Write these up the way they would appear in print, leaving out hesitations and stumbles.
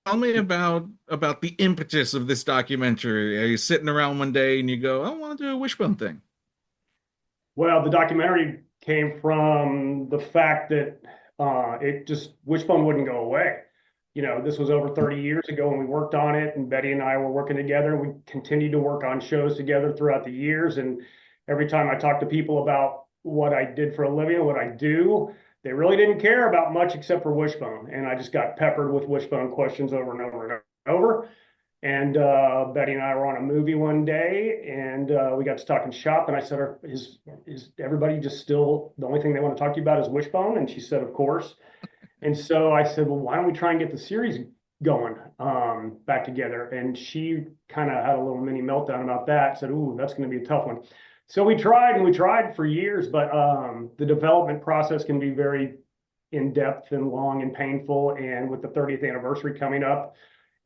Tell me about the impetus of this documentary. Are you sitting around one day and you go, I want to do a Wishbone thing? Well, the documentary came from the fact that it just Wishbone wouldn't go away. This was over 30 years ago when we worked on it, and Betty and I were working together. We continued to work on shows together throughout the years. And every time I talked to people about what I did for a living, what I do, they really didn't care about much except for Wishbone. And I just got peppered with Wishbone questions over and over and over. And Betty and I were on a movie one day, and we got to talking shop. And I said, "Is everybody just still the only thing they want to talk to you about is Wishbone?" And she said, "Of course." And so I said, "Well, why don't we try and get the series going back together?" And she kind of had a little mini meltdown about that. Said, "Ooh, that's going to be a tough one." So we tried and we tried for years, but the development process can be very in depth and long and painful. And with the 30th anniversary coming up,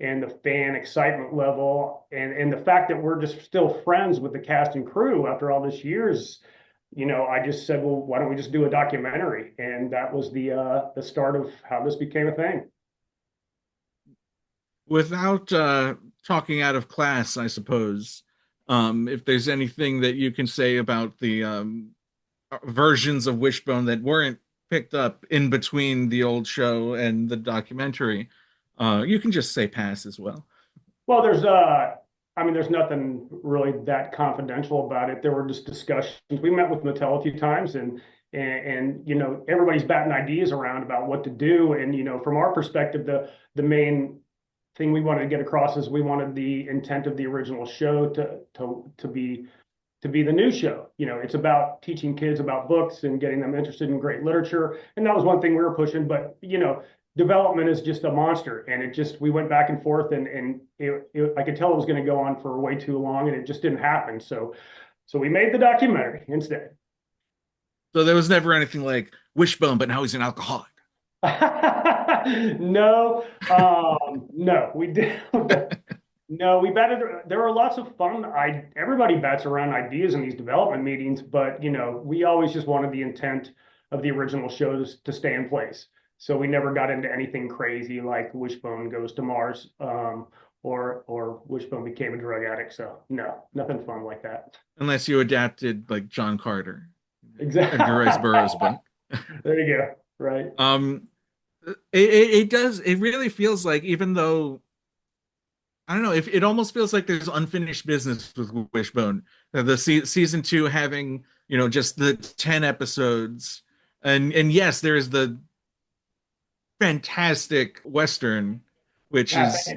and the fan excitement level and the fact that we're just still friends with the cast and crew after all this years, I just said, well, why don't we just do a documentary? And that was the start of how this became a thing. Without talking out of class, I suppose, if there's anything that you can say about the versions of Wishbone that weren't picked up in between the old show and the documentary, you can just say pass as well. Well, I mean, there's nothing really that confidential about it. There were just discussions. We met with Mattel a few times, and everybody's batting ideas around about what to do. And from our perspective, the main thing we wanted to get across is we wanted the intent of the original show to be the new show. It's about teaching kids about books and getting them interested in great literature. And that was one thing we were pushing. But development is just a monster, and we went back and forth, and I could tell it was going to go on for way too long, and it just didn't happen. So we made the documentary instead. So there was never anything like Wishbone, but now he's an alcoholic. No, no, we did. No, we batted. There are lots of fun. Everybody bats around ideas in these development meetings, but we always just wanted the intent of the original shows to stay in place. So we never got into anything crazy like Wishbone goes to Mars, or Wishbone became a drug addict. So no, nothing fun like that. Unless you adapted like John Carter, Edgar Rice Burroughs Exactly. book. There you go. Right. Um, it does. It really feels like, even though I don't know, if it almost feels like there's unfinished business with Wishbone. Season two having just the 10 episodes, and yes, there is the fantastic Western, which is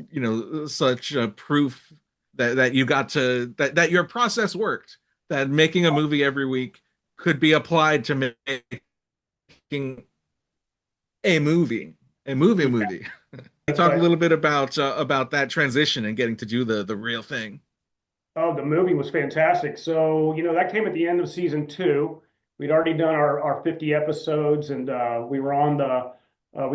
such a proof that you got to that your process worked. That making a movie every week could be applied to making a movie, Yeah, movie. that's Talk a right. little bit about that transition and getting to do the real thing. Oh, the movie was fantastic. So, that came at the end of season two. We'd already done our 50 episodes, and we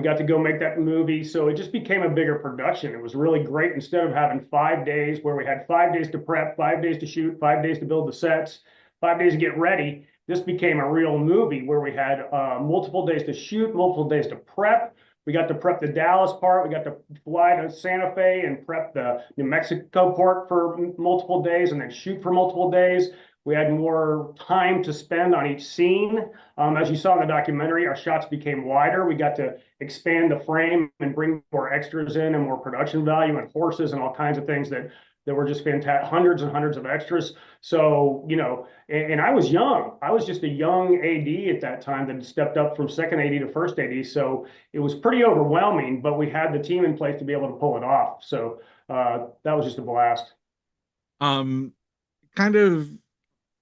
got to go make that movie. So it just became a bigger production. It was really great. Instead of having 5 days where we had 5 days to prep, 5 days to shoot, 5 days to build the sets, 5 days to get ready, this became a real movie where we had multiple days to shoot, multiple days to prep. We got to prep the Dallas part. We got to fly to Santa Fe and prep the New Mexico port for multiple days and then shoot for multiple days. We had more time to spend on each scene. As you saw in the documentary, our shots became wider. We got to expand the frame and bring more extras in and more production value and horses and all kinds of things that were just fantastic. Hundreds and hundreds of extras. So, and I was young. I was just a young AD at that time that stepped up from second AD to first AD. So it was pretty overwhelming, but we had the team in place to be able to pull it off. So that was just a blast. Um, Kind of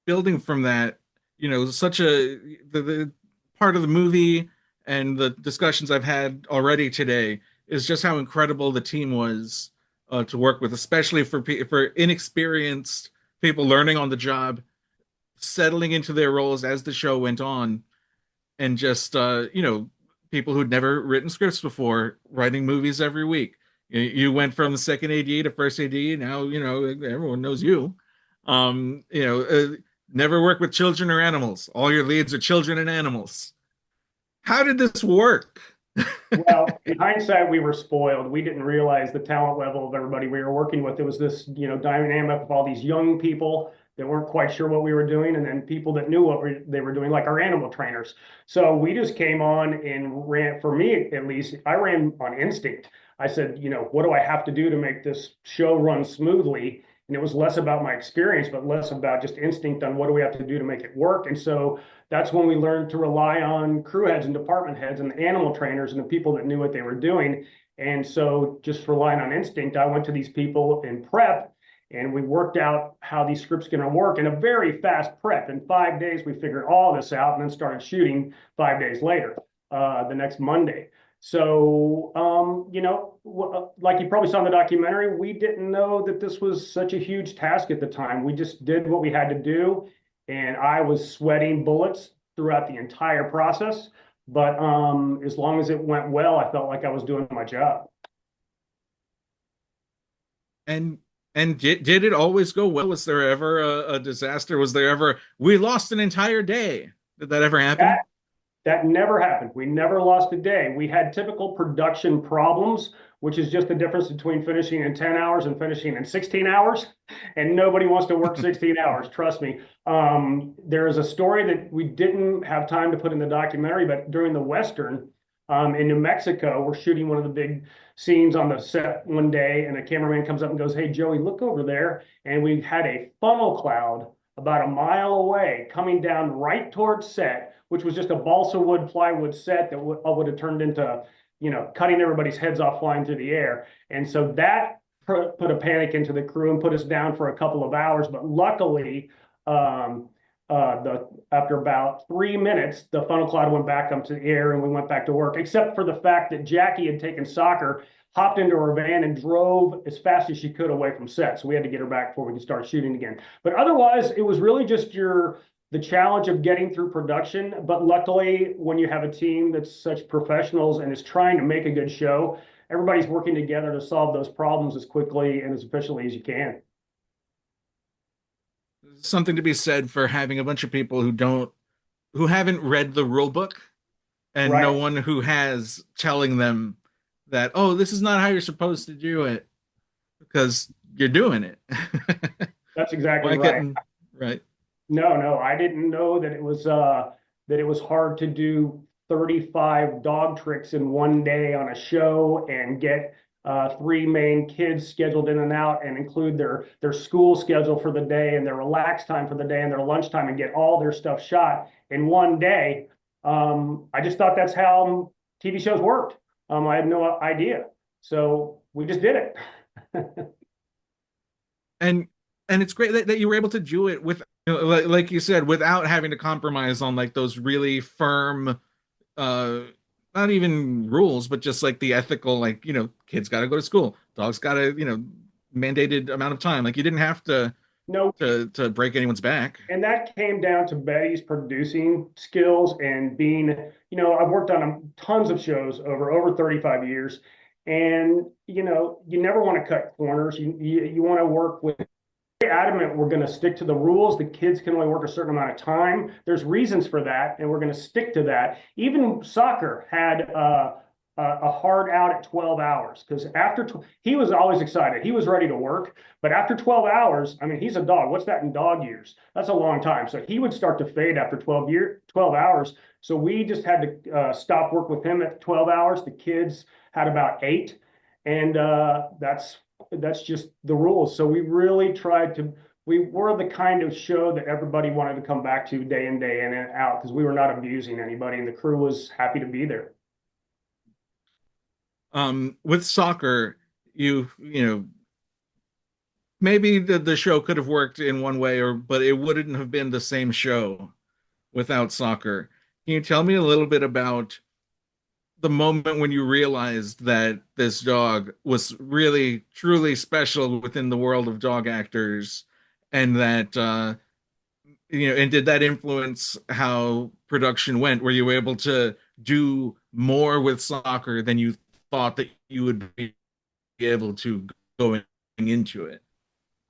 building from that, such the part of the movie and the discussions I've had already today is just how incredible the team was to work with, especially for inexperienced people learning on the job, settling into their roles as the show went on, and just people who'd never written scripts before writing movies every week. You went from the second AD to first AD. Now everyone knows you. Um, you know, uh, Never work with children or animals. All your leads are children and animals. How did this work? Well, in hindsight, we were spoiled. We didn't realize the talent level of everybody we were working with. It was this, dynamic of all these young people that weren't quite sure what we were doing, and then people that knew what they were doing, like our animal trainers. So we just came on and ran, for me at least, I ran on instinct. I said, what do I have to do to make this show run smoothly? And it was less about my experience, but less about just instinct on what do we have to do to make it work. And so that's when we learned to rely on crew heads and department heads and the animal trainers and the people that knew what they were doing. And so just relying on instinct, I went to these people in prep and we worked out how these scripts going to work in a very fast prep. In 5 days, we figured all this out and then started shooting 5 days later, the next Monday. So, like you probably saw in the documentary, we didn't know that this was such a huge task at the time. We just did what we had to do, and I was sweating bullets throughout the entire process. But as long as it went well, I felt like I was doing my job. And did it always go well? Was there ever a disaster? Was there ever we lost an entire day? Did that ever That happen? That never happened. We never lost a day. We had typical production problems, which is just the difference between finishing in 10 hours and finishing in 16 hours. And nobody wants to work 16 hours, trust me. There is a story that we didn't have time to put in the documentary, but during the Western in New Mexico, we're shooting one of the big scenes on the set one day, and a cameraman comes up and goes, "Hey, Joey, look over there." And we had a funnel cloud about a mile away coming down right towards set, which was just a balsa wood plywood set that would have turned into, cutting everybody's heads off flying through the air. And so that put a panic into the crew and put us down for a couple of hours. But luckily, after about 3 minutes, the funnel cloud went back up to the air and we went back to work, except for the fact that Jackie had taken soccer, hopped into her van and drove as fast as she could away from set. So we had to get her back before we could start shooting again. But otherwise, it was really just the challenge of getting through production. But luckily, when you have a team that's such professionals and is trying to make a good show, everybody's working together to solve those problems as quickly and as efficiently as you can. Something to be said for having a bunch of people who haven't read the rule book and no Right. one who has telling them that, oh, this is not how you're supposed to do it because you're doing it. That's exactly Why right. couldn't right? No, no, I didn't know that it was hard to do 35 dog tricks in one day on a show and get three main kids scheduled in and out and include their school schedule for the day and their relaxed time for the day and their lunchtime and get all their stuff shot in one day. I just thought that's how TV shows worked. I had no idea. So we just did it. and and it's great that you were able to do it with like you said without having to compromise on like those really firm uh not even rules but just like the ethical like kids got to go to school, dogs got to mandated amount of time, like you didn't have to No, break anyone's back. and that came down to Betty's producing skills and being, I've worked on tons of shows over 35 years, and you never want to cut corners. You want to work with adamant we're going to stick to the rules. The kids can only work a certain amount of time. There's reasons for that, and we're going to stick to that. Even soccer had a hard out at 12 hours because he was always excited. He was ready to work, but after 12 hours, I mean, he's a dog. What's that in dog years? That's a long time. So he would start to fade after 12 hours. So we just had to stop work with him at 12 hours. The kids had about 8, and that's just the rules. So we really tried to. We were the kind of show that everybody wanted to come back to day in, day in and out because we were not abusing anybody, and the crew was happy to be there. With soccer, maybe the show could have worked in one way or but it wouldn't have been the same show without soccer. Can you tell me a little bit about the moment when you realized that this dog was really truly special within the world of dog actors, and that and did that influence how production went? Were you able to do more with soccer than you thought that you would be able to going into it?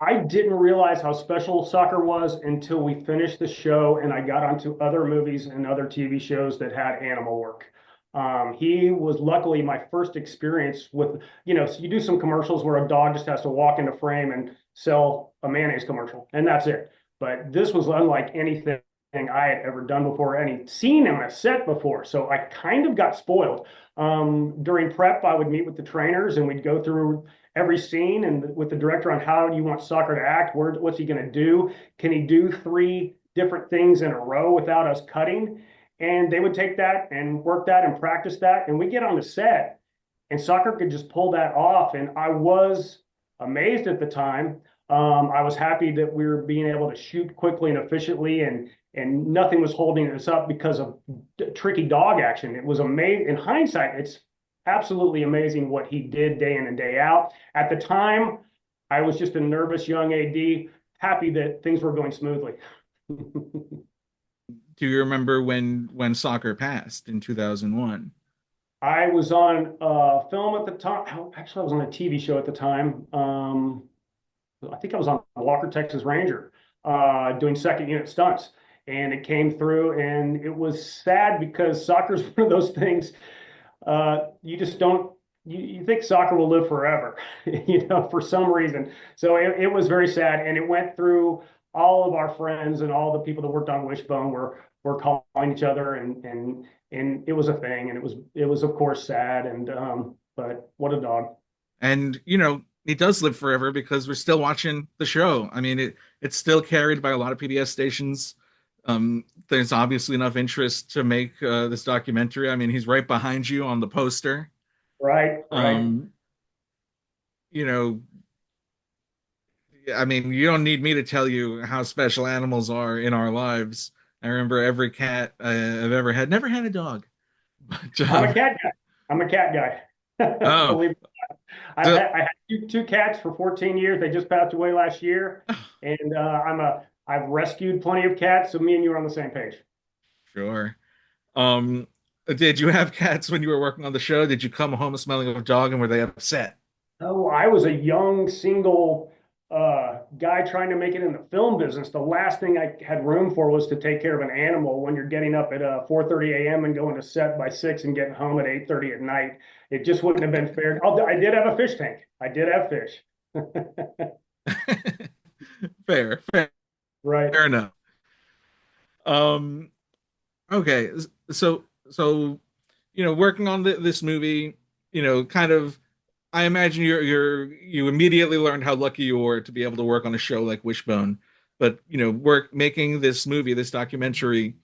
I didn't realize how special soccer was until we finished the show and I got onto other movies and other TV shows that had animal work. He was luckily my first experience with, so you do some commercials where a dog just has to walk into frame and sell a mayonnaise commercial, and that's it. But this was unlike anything I had ever done before, any seen him on a set before. So I kind of got spoiled. During prep, I would meet with the trainers and we'd go through every scene and with the director on how do you want Soccer to act? What's he going to do? Can he do three different things in a row without us cutting? And they would take that and work that and practice that. And we get on the set and Soccer could just pull that off. And I was amazed at the time. I was happy that we were being able to shoot quickly and efficiently, and nothing was holding us up because of tricky dog action. It was amazing. In hindsight, it's absolutely amazing what he did day in and day out. At the time, I was just a nervous young AD, happy that things were going smoothly. Do you remember when Soccer passed in 2001? I was on film at the time. Actually, I was on a TV show at the time. I think I was on Walker, Texas Ranger, doing second unit stunts. And it came through, and it was sad because soccer is one of those things you just don't. You think soccer will live forever, for some reason. So it was very sad, and it went through all of our friends and all the people that worked on Wishbone were calling each other, and it was a thing, and it was of course sad, and but what a dog. And it does live forever because we're still watching the show. I mean, it's still carried by a lot of PBS stations. There's obviously enough interest to make this documentary. I mean, he's right behind you on the poster. Right, right. Um, you know, I mean, you don't need me to tell you how special animals are in our lives. I remember every cat I've ever had. Never had a dog, but I'm a cat guy. I'm a cat guy. oh, Believe it. so, I had two cats for 14 years. They just passed away last year, and I've rescued plenty of cats. So me and you are on the same page. sure. Um, did you have cats when you were working on the show? Did you come home smelling of a dog, and were they upset? Oh, I was a young single guy trying to make it in the film business. The last thing I had room for was to take care of an animal when you're getting up at 4:30 a.m. and going to set by 6 and getting home at 8:30 at night. It just wouldn't have been fair. I did have a fish tank. I did have fish. Fair, fair, Right. fair enough. Um, okay, so working on this movie, kind of, I imagine you immediately learned how lucky you were to be able to work on a show like Wishbone. But work making this movie, this documentary,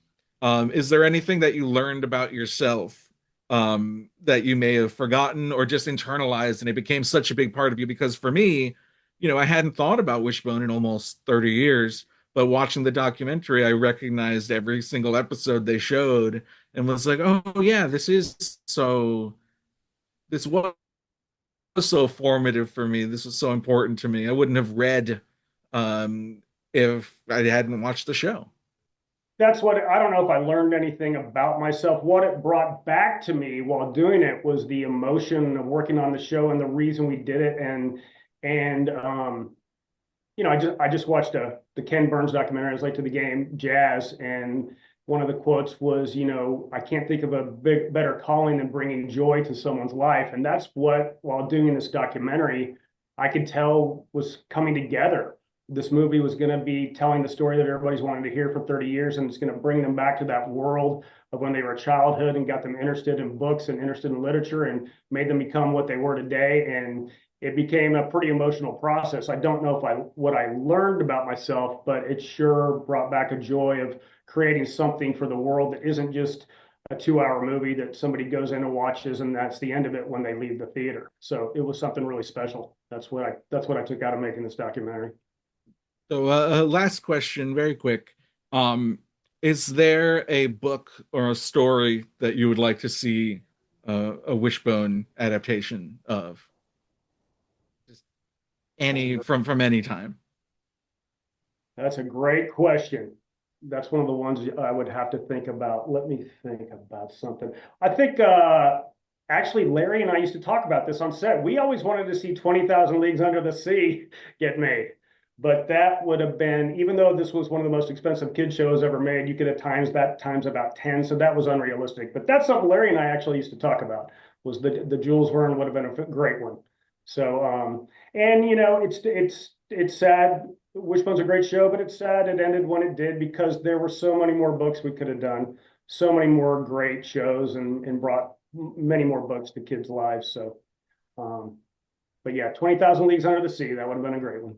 is there anything that you learned about yourself that you may have forgotten or just internalized and it became such a big part of you? Because for me, I hadn't thought about Wishbone in almost 30 years, but watching the documentary, I recognized every single episode they showed and was like, oh yeah, this was so formative for me. This was so important to me. I wouldn't have read if I hadn't watched the show. That's what I don't know if I learned anything about myself. What it brought back to me while doing it was the emotion of working on the show and the reason we did it. And I just watched the Ken Burns documentary. I was late to the game, Jazz, and one of the quotes was, I can't think of a better calling than bringing joy to someone's life. And that's what, while doing this documentary, I could tell was coming together. This movie was going to be telling the story that everybody's wanted to hear for 30 years, and it's going to bring them back to that world of when they were a childhood and got them interested in books and interested in literature and made them become what they were today. And it became a pretty emotional process. I don't know what I learned about myself, but it sure brought back a joy of creating something for the world that isn't just a 2-hour movie that somebody goes in and watches and that's the end of it when they leave the theater. So it was something really special. That's what I took out of making this documentary. So, last question, very quick. Um, is there a book or a story that you would like to see a Wishbone adaptation of? Just That's a any great, from any time. that's a great question. That's one of the ones I would have to think about. Let me think about something. I think actually Larry and I used to talk about this on set. We always wanted to see 20,000 Leagues Under the Sea get made. But that would have been, even though this was one of the most expensive kid shows ever made, you could have times that times about 10. So that was unrealistic. But that's something Larry and I actually used to talk about, was the Jules Verne would have been a great one. So and you know, it's sad. Wishbone's a great show, but it's sad it ended when it did, because there were so many more books we could have done, so many more great shows, and brought many more books to kids' lives. So but yeah, 20,000 Leagues Under the Sea, that would have been a great one.